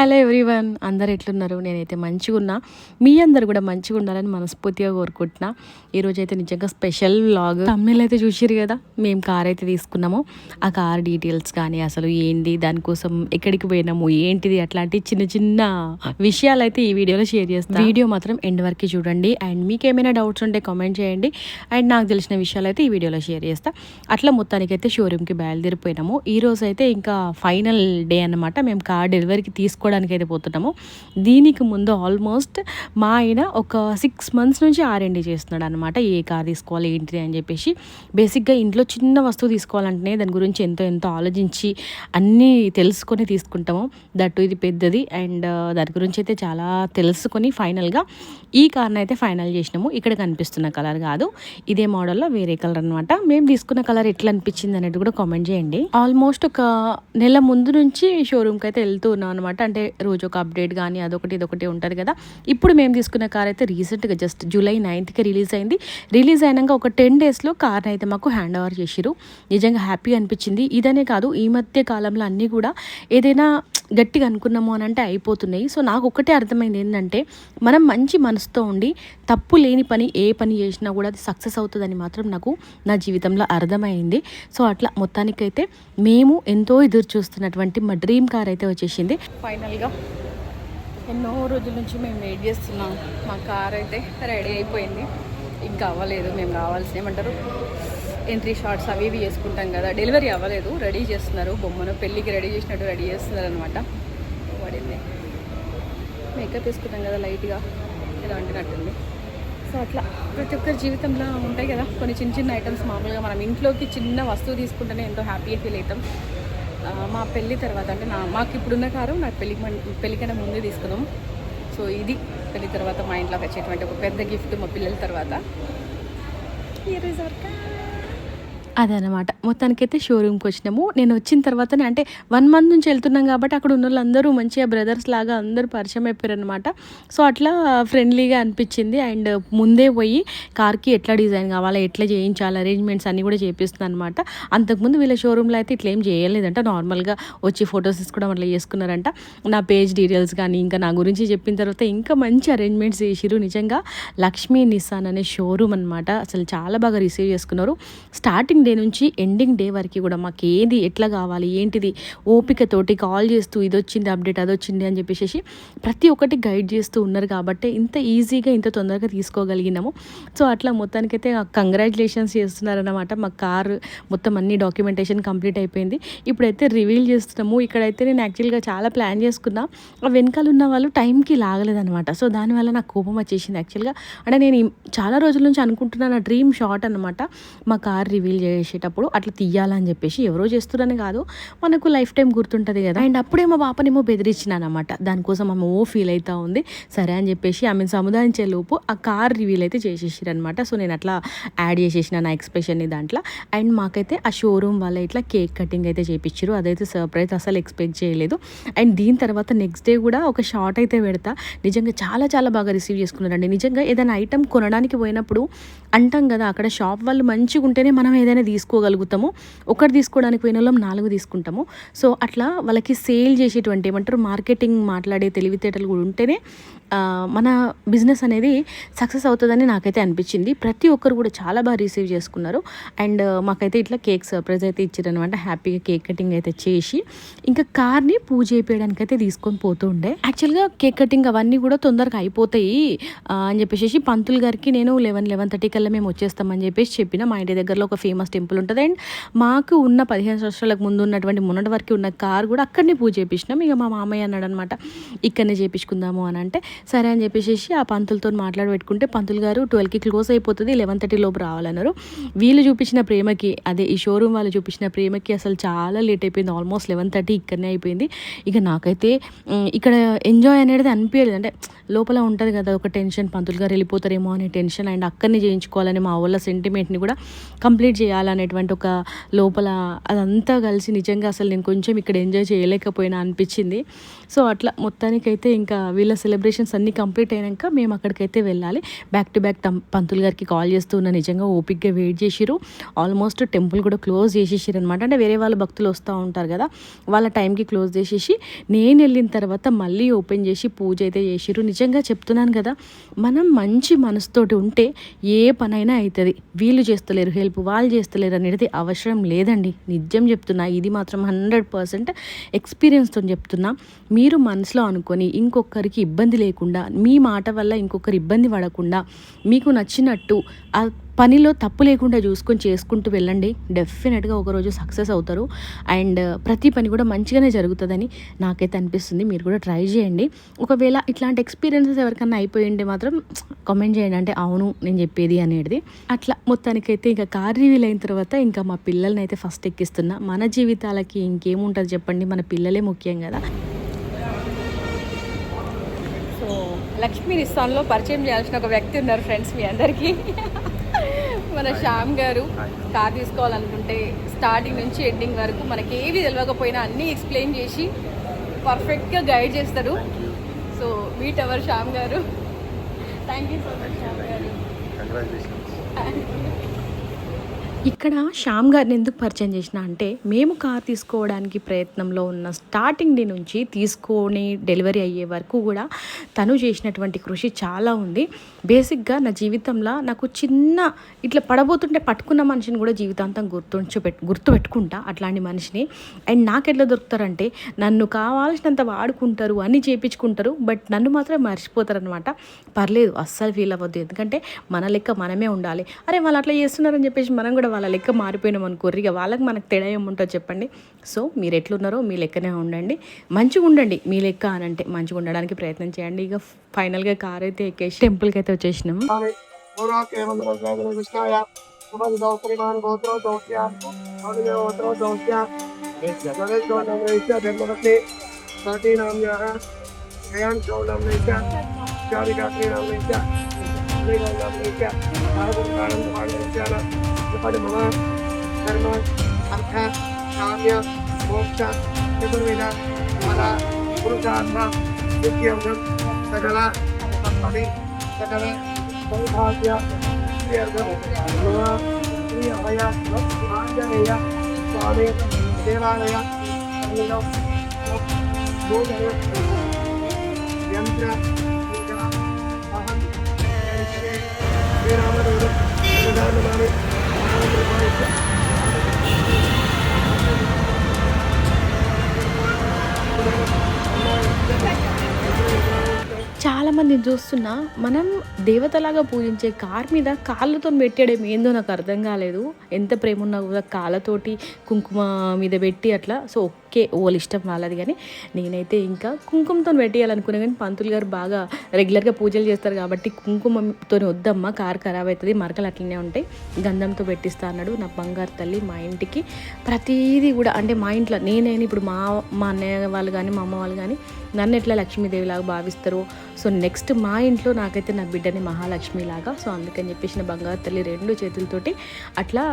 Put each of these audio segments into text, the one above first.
Hello everyone, అందరు ఎట్లున్నారు? నేనైతే మంచిగా ఉన్నా. మీ అందరు కూడా మంచిగా ఉండాలని మనస్ఫూర్తిగా కోరుకుంటున్నా. ఈరోజైతే నిజంగా స్పెషల్ వ్లాగ్. తమిళ్ అయితే చూసిరు కదా, మేము కార్ అయితే తీసుకున్నాము. ఆ కార్ డీటెయిల్స్ కానీ అసలు ఏంటి, దానికోసం ఎక్కడికి పోయినాము, ఏంటిది, అట్లాంటి చిన్న చిన్న విషయాలు అయితే ఈ వీడియోలో షేర్ చేస్తాను. వీడియో మాత్రం ఎండ్ వరకు చూడండి. అండ్ మీకు ఏమైనా డౌట్స్ ఉంటే కామెంట్ చేయండి. అండ్ నాకు తెలిసిన విషయాలు అయితే ఈ వీడియోలో షేర్ చేస్తా. అట్లా మొత్తానికి అయితే షోరూమ్కి బయలుదేరిపోయినాము. ఈ రోజు అయితే ఇంకా ఫైనల్ డే అన్నమాట. మేము కార్ డెలివరీకి తీసుకోవడానికి అయితే పోతున్నాము. దీనికి ముందు ఆల్మోస్ట్ మా ఆయన ఒక 6 months నుంచి R&D చేస్తున్నాడు అనమాట. ఏ కార్ తీసుకోవాలి ఏంటి అని చెప్పేసి. బేసిక్గా ఇంట్లో చిన్న వస్తువు తీసుకోవాలంటేనే దాని గురించి ఎంతో ఆలోచించి అన్నీ తెలుసుకొని తీసుకుంటాము. దట్టు ఇది పెద్దది. అండ్ దాని గురించి అయితే చాలా తెలుసుకొని ఫైనల్గా ఈ కార్ని అయితే ఫైనల్ చేసినాము. ఇక్కడ కనిపిస్తున్న కలర్ కాదు, ఇదే మోడల్లో వేరే కలర్ అనమాట. మేము తీసుకున్న కలర్ ఎట్లా అనిపించింది అనేది కూడా కామెంట్ చేయండి. ఆల్మోస్ట్ ఒక నెల ముందు నుంచి షోరూమ్కి అయితే వెళ్తూ ఉన్నాం అనమాట. అంటే రోజు ఒక అప్డేట్ కానీ అదొకటి ఇదొకటి ఉంటుంది కదా. ఇప్పుడు మేము తీసుకున్న కార్ అయితే రీసెంట్గా జస్ట్ July 9th రిలీజ్ అయింది. రిలీజ్ అయినాక ఒక 10 daysలో కార్ని అయితే మాకు హ్యాండ్ ఓవర్ చేసిరు. నిజంగా హ్యాపీ అనిపించింది. ఇదనే కాదు, ఈ మధ్య కాలంలో అన్నీ కూడా ఏదైనా గట్టిగా అనుకున్నాము అని అంటే అయిపోతున్నాయి. సో నాకు ఒకటే అర్థమైంది ఏంటంటే, మనం మంచి మనసుతో ఉండి తప్పు లేని పని ఏ పని చేసినా కూడా అది సక్సెస్ అవుతుందని మాత్రం నాకు నా జీవితంలో అర్థమైంది. సో అట్లా మొత్తానికైతే మేము ఎంతో ఎదురు చూస్తున్నటువంటి మా డ్రీమ్ కార్ అయితే వచ్చేసింది. ఫైనల్గా ఎన్నో రోజుల నుంచి మేము వెయిట్ చేస్తున్నాం. మా కార్ అయితే రెడీ అయిపోయింది. ఇంకా అవ్వలేదు. మేము కావాల్సిన ఏమంటారు ఎంట్రీ షాట్స్ అవి ఇవి చేసుకుంటాం కదా, డెలివరీ అవ్వలేదు. రెడీ చేస్తున్నారు. బొమ్మను పెళ్ళికి రెడీ చేసినట్టు రెడీ చేస్తున్నారు అనమాట. పడింది. మేకప్ వేసుకుంటాం కదా లైట్గా, ఇలా అంటున్నట్టుంది. సో అట్లా ప్రతి ఒక్కరి జీవితంలో ఉంటాయి కదా కొన్ని చిన్న చిన్న ఐటమ్స్. మామూలుగా మనం ఇంట్లోకి చిన్న వస్తువు తీసుకుంటేనే ఎంతో హ్యాపీగా ఫీల్ అవుతాం. మా పెళ్ళి తర్వాత అంటే మాకు ఇప్పుడున్న కారు నాకు పెళ్ళికైనా ముందే తీసుకున్నాం. సో ఇది పెళ్ళి తర్వాత మా ఇంట్లోకి వచ్చేటువంటి ఒక పెద్ద గిఫ్ట్ మా పిల్లల తర్వాత. అదనమాట. మొత్తానికైతే షోరూమ్కి వచ్చినాము. నేను వచ్చిన తర్వాతనే అంటే 1 month నుంచి వెళ్తున్నాం కాబట్టి అక్కడ ఉన్న వాళ్ళందరూ మంచిగా బ్రదర్స్ లాగా అందరూ పరిచయం అయిపోయారు అనమాట. సో అట్లా ఫ్రెండ్లీగా అనిపించింది. అండ్ ముందే పోయి కార్కి ఎట్లా డిజైన్ కావాలా, ఎట్లా చేయించాలి, అరేంజ్మెంట్స్ అన్నీ కూడా చేపిస్తుంది అనమాట. అంతకుముందు వీళ్ళ షోరూంలో అయితే ఇట్లా ఏం చేయలేదంట. నార్మల్గా వచ్చి ఫొటోస్ తీసుకోవడం అట్లా చేసుకున్నారంట. నా పేజ్ డీటెయిల్స్ కానీ ఇంకా నా గురించి చెప్పిన తర్వాత ఇంకా మంచి అరేంజ్మెంట్స్ చేసిరు. నిజంగా లక్ష్మీ నిస్సాన్ అనే షోరూమ్ అనమాట. అసలు చాలా బాగా రిసీవ్ చేసుకున్నారు. స్టార్టింగ్ డే నుంచి ఎండింగ్ డే వరకు కూడా మాకు ఏది ఎట్లా కావాలి ఏంటిది ఓపికతోటి కాల్ చేస్తూ ఇది వచ్చింది అప్డేట్ అది వచ్చింది అని చెప్పేసి ప్రతి ఒక్కటి గైడ్ చేస్తూ ఉన్నారు కాబట్టి ఇంత ఈజీగా ఇంత తొందరగా తీసుకోగలిగినాము. సో అట్లా మొత్తానికైతే కంగ్రాచులేషన్స్ చేస్తున్నారన్నమాట. మా కార్ మొత్తం అన్ని డాక్యుమెంటేషన్ కంప్లీట్ అయిపోయింది. ఇప్పుడైతే రివీల్ చేస్తున్నాము. ఇక్కడైతే నేను యాక్చువల్గా చాలా ప్లాన్ చేసుకున్నా. ఆ వెనకాల ఉన్న వాళ్ళు టైంకి లాగలేదనమాట. సో దానివల్ల నాకు కోపం వచ్చేసింది యాక్చువల్గా. అంటే నేను చాలా రోజుల నుంచి అనుకుంటున్నా, నా డ్రీమ్ షాట్ అనమాట మా కార్ రివీల్ చేసేటప్పుడు అట్లా తీయాలని చెప్పేసి. ఎవరో చేస్తున్నారని కాదు, మనకు లైఫ్ టైం గుర్తుంటుంది కదా. అండ్ అప్పుడే మా పాపనేమో బెదిరించినాను అనమాట. దానికోసం ఆమె ఫీల్ అవుతూ ఉంది. సరే అని చెప్పేసి ఆమెను సముదాయించే లోపు ఆ కార్ రివీల్ అయితే చేసేసారనమాట. సో నేను అట్లా యాడ్ చేసేసిన నా ఎక్స్ప్రెషన్ని దాంట్లో. అండ్ మాకైతే ఆ షోరూమ్ వాళ్ళ ఇట్లా కేక్ కటింగ్ అయితే చేయించారు. అదైతే సర్ప్రైజ్, అసలు ఎక్స్పెక్ట్ చేయలేదు. అండ్ దీని తర్వాత నెక్స్ట్ డే కూడా ఒక షార్ట్ అయితే పెడతా. నిజంగా చాలా చాలా బాగా రిసీవ్ చేసుకున్నారండి. నిజంగా ఏదైనా ఐటమ్ కొనడానికి పోయినప్పుడు అంటాం కదా, అక్కడ షాప్ వాళ్ళు మంచిగా ఉంటేనే మనం ఏదైనా తీసుకోగలుగుతాము. ఒకటి తీసుకోవడానికి పోయిన వాళ్ళం 4 తీసుకుంటాము. సో అట్లా వాళ్ళకి సేల్ చేసేటువంటి ఏమంటారు మార్కెటింగ్ మాట్లాడే తెలివితేటలు కూడా ఉంటేనే మన బిజినెస్ అనేది సక్సెస్ అవుతుందని నాకైతే అనిపించింది. ప్రతి ఒక్కరు కూడా చాలా బాగా రిసీవ్ చేసుకున్నారు. అండ్ మాకైతే ఇట్లా కేక్ సర్ప్రైజ్ అయితే ఇచ్చారనమాట. హ్యాపీగా కేక్ కటింగ్ అయితే చేసి ఇంకా కార్ని పూజ చేయడానికి అయితే తీసుకొని పోతూ ఉండే. యాక్చువల్గా కేక్ కటింగ్ అవన్నీ కూడా తొందరగా అయిపోతాయి అని చెప్పేసి పంతులు గారికి నేను 11-11:30 కల్లా మేము వచ్చేస్తామని చెప్పేసి చెప్పిన. మా ఇంటి దగ్గరలో ఒక ఫేమస్ టెంపుల్ ఉంటుంది. అండ్ మాకు ఉన్న 15 సంవత్సరాలకు ముందు ఉన్నటువంటి మొన్నటి వరకు ఉన్న కార్ కూడా అక్కడనే పూజ చేయించినాం. ఇక మా మామయ్య అన్నాడు అనమాట, ఇక్కడనే చేయించుకుందాము అని అంటే సరే అని చెప్పేసి ఆ పంతులతో మాట్లాడబెట్టుకుంటే పంతులు గారు 12కి క్లోజ్ అయిపోతుంది, 11:30 లోపు రావాలన్నారు. వీళ్ళు చూపించిన ప్రేమకి, అదే ఈ షోరూమ్ వాళ్ళు చూపించిన ప్రేమకి అసలు చాలా లేట్ అయిపోయింది. ఆల్మోస్ట్ 11:30 ఇక్కడనే అయిపోయింది. ఇక నాకైతే ఇక్కడ ఎంజాయ్ అనేది అనిపించలేదు. అంటే లోపల ఉంటుంది కదా ఒక టెన్షన్, పంతులు గారు వెళ్ళిపోతారేమో అనే టెన్షన్, అండ్ అక్కడనే చేయించుకోవాలని మా వాళ్ళ సెంటిమెంట్ని కూడా కంప్లీట్ చేయాలనేటువంటి ఒక లోపల అదంతా కలిసి నిజంగా అసలు నేను కొంచెం ఇక్కడ ఎంజాయ్ చేయలేకపోయినా అనిపించింది. సో అట్లా మొత్తానికైతే ఇంకా వీళ్ళ సెలబ్రేషన్స్ అన్నీ కంప్లీట్ అయినాక మేము అక్కడికైతే వెళ్ళాలి. బ్యాక్ టు బ్యాక్ పంతులు గారికి కాల్ చేస్తూ ఉన్న, నిజంగా ఓపిక్గా వెయిట్ చేసిరు. ఆల్మోస్ట్ టెంపుల్ కూడా క్లోజ్ చేసేసారు అనమాట. అంటే వేరే వాళ్ళ భక్తులు వస్తూ ఉంటారు కదా, వాళ్ళ టైంకి క్లోజ్ చేసేసి నేను వెళ్ళిన తర్వాత మళ్ళీ ఓపెన్ చేసి పూజ అయితే చేసిరు. నిజంగా చెప్తున్నాను కదా, మనం మంచి మనసుతోటి ఉంటే ఏ పనైనా అవుతుంది. వీళ్ళు చేస్తలేరు హెల్ప్, వాళ్ళు చేస్తలేరు అనేది అవసరం లేదండి. నిజం చెప్తున్నా, ఇది మాత్రం 100% ఎక్స్పీరియన్స్తో చెప్తున్నా. మీరు మనసులో అనుకొని ఇంకొకరికి ఇబ్బంది లేకుండా, మీ మాట వల్ల ఇంకొకరు ఇబ్బంది పడకుండా, మీకు నచ్చినట్టు ఆ పనిలో తప్పు లేకుండా చూసుకొని చేసుకుంటూ వెళ్ళండి. డెఫినెట్గా ఒకరోజు సక్సెస్ అవుతారు. అండ్ ప్రతి పని కూడా మంచిగానే జరుగుతుందని నాకైతే అనిపిస్తుంది. మీరు కూడా ట్రై చేయండి. ఒకవేళ ఇట్లాంటి ఎక్స్పీరియన్సెస్ ఎవరికన్నా అయిపోయింటే మాత్రం కామెంట్ చేయండి, అంటే అవును నేను చెప్పేది అనేది. అట్లా మొత్తానికైతే ఇంకా కార్ రివీల్ అయిన తర్వాత ఇంకా మా పిల్లల్ని అయితే ఫస్ట్ ఎక్కిస్తున్నా. మన జీవితాలకి ఇంకేముంటుంది చెప్పండి, మన పిల్లలే ముఖ్యం కదా. సో లక్ష్మీ నిస్సాన్లో పరిచయం చేయాల్సిన ఒక వ్యక్తి ఉన్నారు ఫ్రెండ్స్ మీ అందరికీ. మన శ్యామ్ గారు కార్ తీసుకోవాలనుకుంటే స్టార్టింగ్ నుంచి ఎండింగ్ వరకు మనకి ఏవి తెలియకపోయినా అన్నీ ఎక్స్ప్లెయిన్ చేసి పర్ఫెక్ట్గా గైడ్ చేస్తారు. సో మీట్ అవర్ శ్యామ్ గారు. Thank you so much Shyam గారు. ఇక్కడ శ్యామ్ గారిని ఎందుకు పరిచయం చేసిన అంటే, మేము కార్ తీసుకోవడానికి ప్రయత్నంలో ఉన్న స్టార్టింగ్ డే నుంచి తీసుకొని డెలివరీ అయ్యే వరకు కూడా తను చేసినటువంటి కృషి చాలా ఉంది. బేసిక్గా నా జీవితంలో నాకు చిన్న ఇట్లా పడబోతుంటే పట్టుకున్న మనిషిని కూడా జీవితాంతం గుర్తుపెట్టుకుంటా, అట్లాంటి మనిషిని. అండ్ నాకు ఎట్లా దొరుకుతారంటే, నన్ను కావాల్సినంత వాడుకుంటారు, అన్నీ చేయించుకుంటారు, బట్ నన్ను మాత్రం మర్చిపోతారు అనమాట. పర్లేదు, అస్సలు ఫీల్ అవ్వద్దు, ఎందుకంటే మన లెక్క మనమే ఉండాలి. అరే వాళ్ళు అట్లా చేస్తున్నారని చెప్పేసి మనం కూడా వాళ్ళ లెక్క మారిపోయినాం అనుకోర్రి, ఇక వాళ్ళకి మనకు తేడా ఏముంటుందో చెప్పండి. సో మీరు ఎట్లున్నారో మీ లెక్కనే ఉండండి, మంచిగా ఉండండి. మీ లెక్క అని అంటే మంచిగా ఉండడానికి ప్రయత్నం చేయండి. ఇక ఫైనల్గా కార్ అయితే ఎక్కేసి టెంపుల్కి అయితే వచ్చేసినాం. మమ ధర్మ అర్థ కామ్య మోక్ష చతుర్విధ ఫల పురుషార్థ నిత్యం సకల సంపత్తి సకల సౌభాగ్య మమ శ్రీయ ఆంజనేయ స్వామి దేవాలయ యంత్ర అహం శ్రీరామదేవుడు చాలామందిని చూస్తున్నా, మనం దేవతలాగా పూజించే కార్ మీద కాళ్ళతో పెట్టడం ఏందో నాకు అర్థం కాలేదు. ఎంత ప్రేమ ఉన్నా కూడా కాళ్ళతోటి కుంకుమ మీద పెట్టి అట్లా. సో ఓకే, వాళ్ళ ఇష్టం వాళ్ళది, కానీ నేనైతే ఇంకా కుంకుమతో పెట్టేయాలనుకున్నా. కానీ పంతులు గారు బాగా రెగ్యులర్గా పూజలు చేస్తారు కాబట్టి కుంకుమతో వద్దమ్మా, కార్ ఖరాబ్ అవుతుంది, మరకలు అట్లనే ఉంటాయి, గంధంతో పెట్టిస్తా అన్నాడు. నా బంగారు తల్లి మా ఇంటికి ప్రతిదీ కూడా, అంటే మా ఇంట్లో నేనైనా ఇప్పుడు మా అన్నయ్య వాళ్ళు కానీ మా అమ్మ వాళ్ళు కానీ నన్ను ఎట్లా లక్ష్మీదేవిలాగా భావిస్తారు, సో నెక్స్ట్ మా ఇంట్లో నాకైతే నా బిడ్డని మహాలక్ష్మిలాగా. సో అందుకని చెప్పేసి నా బంగారు తల్లి 2 చేతులతోటి అట్లా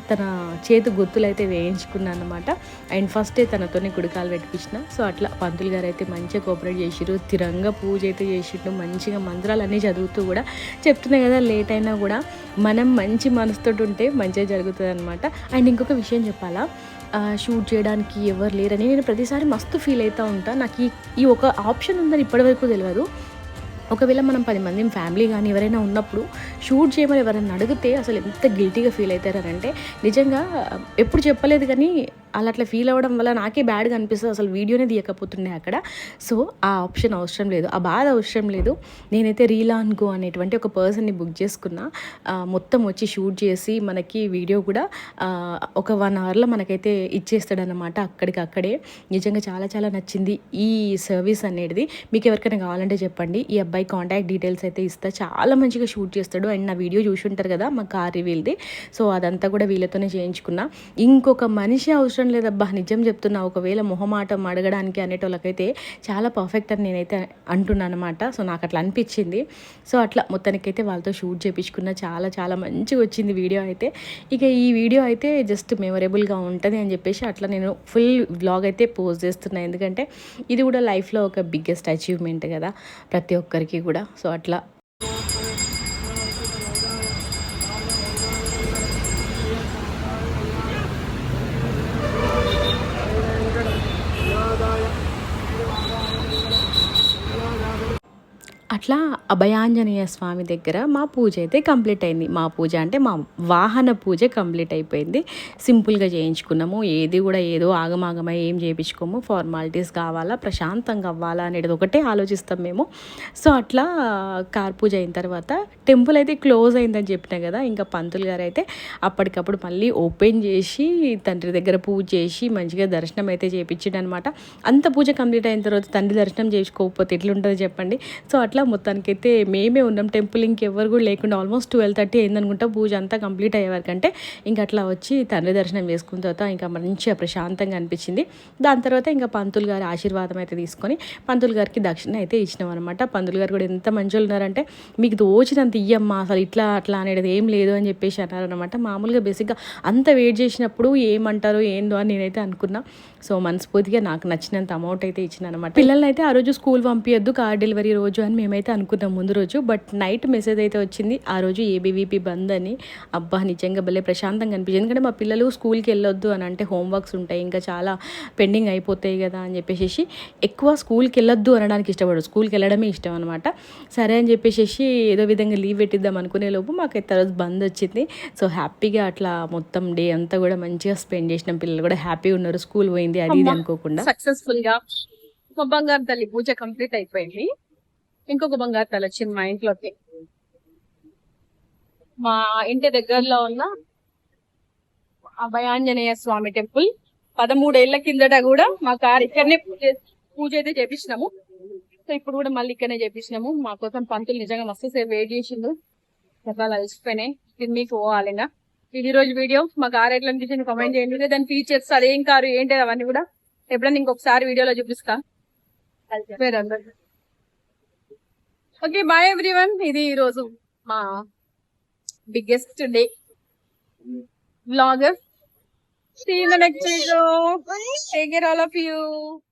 తన చేతు గుర్తులు అయితే వేయించుకున్నాను అనమాట. అండ్ ఫస్టే తనతోనే కుడికాలు పెట్టించిన. సో అట్లా పంతులు గారు అయితే మంచిగా కోఆపరేట్ చేసిరు, స్థిరంగా పూజ అయితే చేసిండు, మంచిగా మంత్రాలు అన్నీ చదువుతూ కూడా. చెప్తున్నాయి కదా, లేట్ అయినా కూడా మనం మంచి మనసుతో ఉంటే మంచిగా జరుగుతుంది అనమాట. అండ్ ఇంకొక విషయం చెప్పాలా, షూట్ చేయడానికి ఎవరు లేరని నేను ప్రతిసారి మస్తు ఫీల్ అవుతూ ఉంటాను. నాకు ఈ ఒక ఆప్షన్ ఉందని ఇప్పటివరకు తెలియదు. ఒకవేళ మనం 10 మంది ఫ్యామిలీ కానీ ఎవరైనా ఉన్నప్పుడు షూట్ చేయమని ఎవరైనా అడిగితే అసలు ఎంత గిల్టీగా ఫీల్ అవుతారనంటే, నిజంగా ఎప్పుడు చెప్పలేదు కానీ అట్లా ఫీల్ అవ్వడం వల్ల నాకే బ్యాడ్గా అనిపిస్తుంది, అసలు వీడియోనే తీయకపోతుండే అక్కడ. సో ఆ ఆప్షన్ అవసరం లేదు, ఆ బాధ అవసరం లేదు. నేనైతే రీలాన్ గో అనేటువంటి ఒక పర్సన్ని బుక్ చేసుకున్నా. మొత్తం వచ్చి షూట్ చేసి మనకి వీడియో కూడా ఒక 1 అవర్లో మనకైతే ఇచ్చేస్తాడనమాట అక్కడికక్కడే. నిజంగా చాలా చాలా నచ్చింది ఈ సర్వీస్ అనేది. మీకు ఎవరికైనా కావాలంటే చెప్పండి, ఈ అబ్బాయి కాంటాక్ట్ డీటెయిల్స్ అయితే ఇస్తా. చాలా మంచిగా షూట్ చేస్తాడు. అండ్ నా వీడియో చూసి ఉంటారు కదా మా కార్ రివీల్ది, సో అదంతా కూడా వీళ్ళతోనే చేయించుకున్నా. ఇంకొక మనిషి అవసరం లేదబ్బా, నిజం చెప్తున్నా. ఒకవేళ మొహమాటం అడగడానికి అనేటోళ్ళకైతే చాలా పర్ఫెక్ట్ అని నేనైతే అంటున్నాను అనమాట. సో నాకు అట్లా అనిపించింది. సో అట్లా మొత్తానికైతే వాళ్ళతో షూట్ చేయించుకున్న. చాలా చాలా మంచిగా వచ్చింది వీడియో అయితే. ఇక ఈ వీడియో అయితే జస్ట్ మెమొరబుల్గా ఉంటుంది అని చెప్పేసి అట్లా నేను ఫుల్ వ్లాగ్ అయితే పోస్ట్ చేస్తున్నాను. ఎందుకంటే ఇది కూడా లైఫ్లో ఒక బిగ్గెస్ట్ అచీవ్మెంట్ కదా ప్రతి ఒక్కరికి కూడా. సో అట్లా అట్లా అభయాంజనేయ స్వామి దగ్గర మా పూజ అయితే కంప్లీట్ అయింది. మా పూజ అంటే మా వాహన పూజ కంప్లీట్ అయిపోయింది. సింపుల్గా చేయించుకున్నాము. ఏది కూడా ఏదో ఆగమాగమై ఏం చేయించుకోము. ఫార్మాలిటీస్ కావాలా, ప్రశాంతంగా అవ్వాలా అనేది ఒకటే ఆలోచిస్తాం మేము. సో అట్లా కార్ పూజ అయిన తర్వాత టెంపుల్ అయితే క్లోజ్ అయిందని చెప్పినా కదా, ఇంకా పంతులు గారు అయితే అప్పటికప్పుడు మళ్ళీ ఓపెన్ చేసి తండ్రి దగ్గర పూజ చేసి మంచిగా దర్శనం అయితే చేయించిండు అనమాట. అంత పూజ కంప్లీట్ అయిన తర్వాత తండ్రి దర్శనం చేసుకోకపోతే ఎట్లుంటుందో చెప్పండి. సో అట్లా మొత్తానికైతే మేమే ఉన్నాం టెంపుల్, ఇంకెవ్వరు కూడా లేకుండా. ఆల్మోస్ట్ 12:30 అయిందనుకుంటా పూజ అంతా కంప్లీట్ అయ్యే వరకంటే. ఇంకా అట్లా వచ్చి తండ్రి దర్శనం చేసుకున్న తర్వాత ఇంకా మంచిగా ప్రశాంతంగా అనిపించింది. దాని తర్వాత ఇంకా పంతులు గారి ఆశీర్వాదం అయితే తీసుకొని పంతులు గారికి దక్షిణ అయితే ఇచ్చినాం అనమాట. పంతులు గారు కూడా ఎంత మంచిగా ఉన్నారంటే, మీకు దోచినంత ఇయ్యమ్మా, అసలు ఇట్లా అట్లా అనేది ఏం లేదు అని చెప్పేసి అన్నారనమాట. మామూలుగా బేసిక్గా అంత వెయిట్ చేసినప్పుడు ఏమంటారో ఏందో అని నేనైతే అనుకున్నా. సో మనస్ఫూర్తిగా నాకు నచ్చినంత అమౌంట్ అయితే ఇచ్చిన అనమాట. పిల్లల్ని అయితే ఆ రోజు స్కూల్ పంపించద్దు కార్ డెలివరీ రోజు అని మేమైతే అనుకున్నాం ముందు రోజు. బట్ నైట్ మెసేజ్ అయితే వచ్చింది ఆ రోజు ఏబీవీపీ బంద్ అని. అబ్బా నిజంగా భలే ప్రశాంతంగా అనిపించింది. ఎందుకంటే మా పిల్లలు స్కూల్కి వెళ్ళొద్దు అని అంటే హోంవర్క్స్ ఉంటాయి, ఇంకా చాలా పెండింగ్ అయిపోతాయి కదా అని చెప్పేసి ఎక్కువ స్కూల్కి వెళ్ళొద్దు అనడానికి ఇష్టపడరు, స్కూల్కి వెళ్ళడమే ఇష్టం అనమాట. సరే అని చెప్పేసి ఏదో విధంగా లీవ్ పెట్టిద్దాం అనుకునే లోపు మాకైతే రోజు బంద్ వచ్చింది. సో హ్యాపీగా అట్లా మొత్తం డే అంతా కూడా మంచిగా స్పెండ్ చేసినాం. పిల్లలు కూడా హ్యాపీగా ఉన్నారు, స్కూల్ పోయింది అది ఇది అనుకోకుండా. సక్సెస్ఫుల్ గా ఒక బంగారు తల్లి పూజ కంప్లీట్ అయిపోయింది. ఇంకొక బంగారు తల్లి వచ్చింది మా ఇంట్లోకి. మా ఇంటి దగ్గరలో ఉన్న అభయాంజనేయ స్వామి టెంపుల్. 13 ఏళ్ల కిందట కూడా మా కారు ఇక్కడనే పూజ అయితే చేపించినాము. సో ఇప్పుడు కూడా మళ్ళీ ఇక్కడనే చేపించినాము. మా కోసం పంతులు నిజంగా మస్తు సేపు వెయిట్ చేసిండు. రకాలు అలసిపోయినాయి, మీకు పోవాలిగా. ఇది రోజు వీడియో. మా కారు ఎట్లా అనిపించింది కామెంట్ చేయండి. దాని ఫీచర్స్, అదేం కారు ఏంటి అవన్నీ కూడా ఎప్పుడైనా ఇంకొకసారి వీడియోలో చూపిస్తా. Okay, bye everyone. ఇది ఈ రోజు మా biggest day vlog. See you in the next video. Take care all of you.